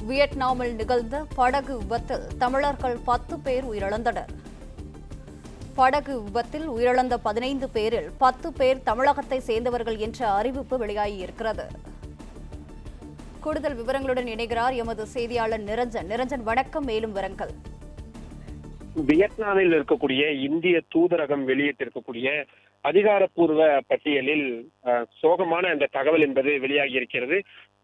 வியட்நாமில் நிகழ்ந்த படகு விபத்தில் தமிழர்கள் 10 பேர் உயிரிழந்தனர். படகு விபத்தில் உயிரிழந்த 15 பேரில் 10 பேர் தமிழகத்தை சேர்ந்தவர்கள் என்ற அறிவிப்பு வெளியாகியிருக்கிறது. கூடுதல் விவரங்களுடன் இணைகிறார் எமது செய்தியாளர் நிரஞ்சன். நிரஞ்சன், வணக்கம். மேலும் விவரங்கள். வியட்நாமில் இருக்கக்கூடிய இந்திய தூதரகம் வெளியிட்டிருக்கக்கூடிய அதிகாரப்பூர்வ பட்டியலில் சோகமான அந்த தகவல் என்பது வெளியாகி இருக்கிறது.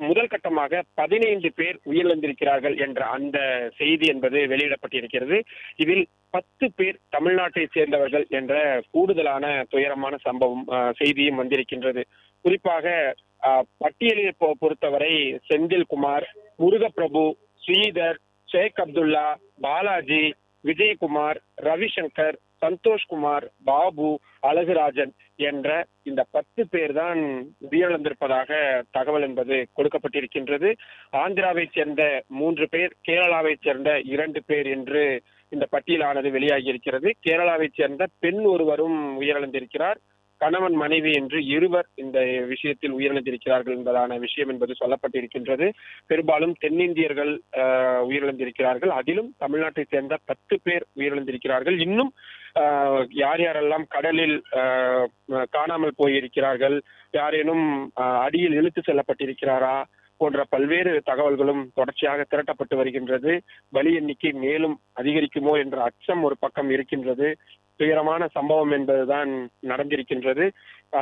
முதல் கட்டமாக 15 பேர் உயிரிழந்திருக்கிறார்கள் என்ற அந்த செய்தி என்பது வெளியிடப்பட்டிருக்கிறது. இதில் 10 பேர் தமிழ்நாட்டை சேர்ந்தவர்கள் என்ற கூடுதலான துயரமான சம்பவம் செய்தியும் வந்திருக்கின்றது. குறிப்பாக பட்டியலை பொறுத்தவரை செந்தில்குமார், முருகப்பிரபு, ஸ்ரீதர், ஷேக் அப்துல்லா, பாலாஜி, விஜயகுமார், ரவிசங்கர், சந்தோஷ்குமார், பாபு, அழகுராஜன் என்ற இந்த 10 பேர் தான் உயிரிழந்திருப்பதாக தகவல் என்பது கொடுக்கப்பட்டிருக்கின்றது. ஆந்திராவை சேர்ந்த 3 பேர், கேரளாவை சேர்ந்த 2 பேர் என்று இந்த பட்டியலானது வெளியாகி இருக்கிறது. கேரளாவை சேர்ந்த பெண் ஒருவரும் உயிரிழந்திருக்கிறார். கணவன் மனைவி என்று இருவர் இந்த விஷயத்தில் உயிரிழந்திருக்கிறார்கள் என்பதான விஷயம் என்பது சொல்லப்பட்டிருக்கின்றது. பெரும்பாலும் தென்னிந்தியர்கள் உயிரிழந்திருக்கிறார்கள். அதிலும் தமிழ்நாட்டை சேர்ந்த 10 பேர் உயிரிழந்திருக்கிறார்கள். இன்னும் யார் யாரெல்லாம் கடலில் காணாமல் போயிருக்கிறார்கள், யாரேனும் அடியில் இழுத்து செல்லப்பட்டிருக்கிறாரா போன்ற பல்வேறு தகவல்களும் தொடர்ச்சியாக திரட்டப்பட்டு வருகின்றது. பலி எண்ணிக்கை மேலும் அதிகரிக்குமோ என்ற அச்சம் ஒரு பக்கம் இருக்கின்றது. துயரமான சம்பவம் என்பதுதான் நடந்திருக்கின்றது.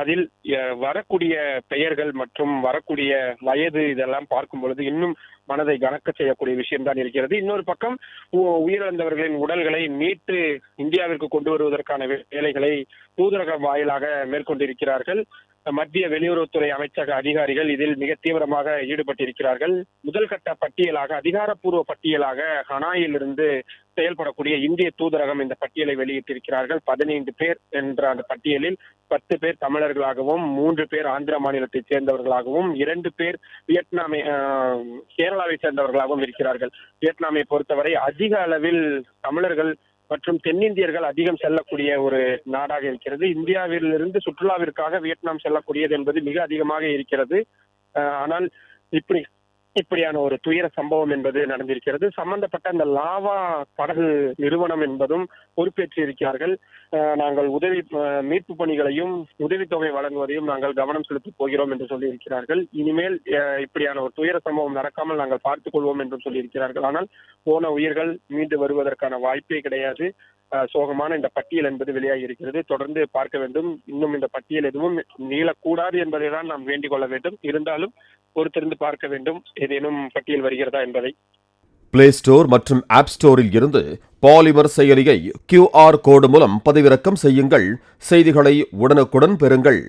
அதில் வரக்கூடிய பெயர்கள் மற்றும் வரக்கூடிய வயது இதெல்லாம் பார்க்கும் பொழுது இன்னும் மனதை கனக்க செய்யக்கூடிய விஷயம்தான் இருக்கிறது. இன்னொரு பக்கம் உயிரிழந்தவர்களின் உடல்களை மீட்டு இந்தியாவிற்கு கொண்டு வருவதற்கான வேலைகளை தூதரகம் வாயிலாக மேற்கொண்டிருக்கிறார்கள். மத்திய வெளியுறவுத்துறை அமைச்சக அதிகாரிகள் இதில் மிக தீவிரமாக ஈடுபட்டிருக்கிறார்கள். முதல் கட்ட பட்டியலாக, அதிகாரப்பூர்வ பட்டியலாக ஹனாயிலிருந்து செயல்படக்கூடிய இந்திய தூதரகம் இந்த பட்டியலை வெளியிட்டிருக்கிறார்கள். 15 பேர் என்ற அந்த பட்டியலில் 10 பேர் தமிழர்களாகவும், 3 பேர் ஆந்திர மாநிலத்தை சேர்ந்தவர்களாகவும், 2 பேர் கேரளாவை சேர்ந்தவர்களாகவும் இருக்கிறார்கள். வியட்நாமை பொறுத்தவரை அதிக அளவில் தமிழர்கள் மற்றும் தென்னிந்தியர்கள் அதிகம் செல்லக்கூடிய ஒரு நாடாக இருக்கிறது. இந்தியாவிலிருந்து சுற்றுலாவிற்காக வியட்நாம் செல்லக்கூடியது என்பது மிக அதிகமாக இருக்கிறது. ஆனால் இப்படியான ஒரு துயர சம்பவம் என்பது நடந்திருக்கிறது. சம்பந்தப்பட்ட அந்த லாவா படகு நிறுவனம் என்பதும் பொறுப்பேற்று இருக்கிறார்கள். நாங்கள் மீட்பு பணிகளையும் உதவித்தொகை வழங்குவதையும் நாங்கள் கவனம் செலுத்தப் போகிறோம் என்று சொல்லியிருக்கிறார்கள். இனிமேல் இப்படியான ஒரு துயர சம்பவம் நடக்காமல் நாங்கள் பார்த்துக் கொள்வோம் என்றும் சொல்லியிருக்கிறார்கள். ஆனால் போன உயிர்கள் மீண்டு வருவதற்கான வாய்ப்பே கிடையாது. சோகமான இந்த பட்டியல் என்பது வெளியாகி இருக்கிறது. தொடர்ந்து பார்க்க வேண்டும். இன்னும் இந்த பட்டியல் எதுவும் நீளக்கூடாது என்பதை தான் நாம் வேண்டிக் கொள்ள வேண்டும். இருந்தாலும் பொறுத்திருந்து பார்க்க வேண்டும், ஏதேனும் பட்டியல் வருகிறதா என்பதை. பிளே ஸ்டோர் மற்றும் ஆப் ஸ்டோரில் இருந்து பாலிமர் செயலியை QR கோடு மூலம் பதிவிறக்கம் செய்யுங்கள். செய்திகளை உடனுக்குடன் பெறுங்கள்.